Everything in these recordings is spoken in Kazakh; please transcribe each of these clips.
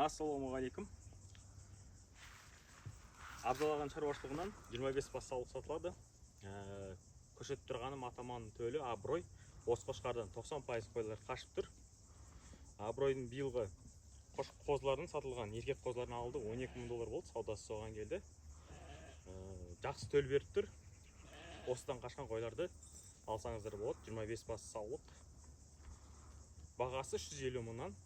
Ассалаумағалейкум. Абзал шаруашылығынан 25 бас саулық сатылады. Көшетіп тұрғаным атаманның төлі абырой. Осы қошқардан 90% қойлар қашып тұр. Абыройдың биылғы қозылардың сатылған еркек қозыларын алды, $12,000 болды, саудасы соған келді. Жақсы төл беріп тұр. Осыдан қашқан қойларды алсаңыздар болады. 25 бас саулық. Бағасы 150 мыңнан.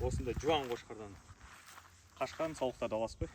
Осында жуан қошқардан қашқан саулықтарды аласыз ғой.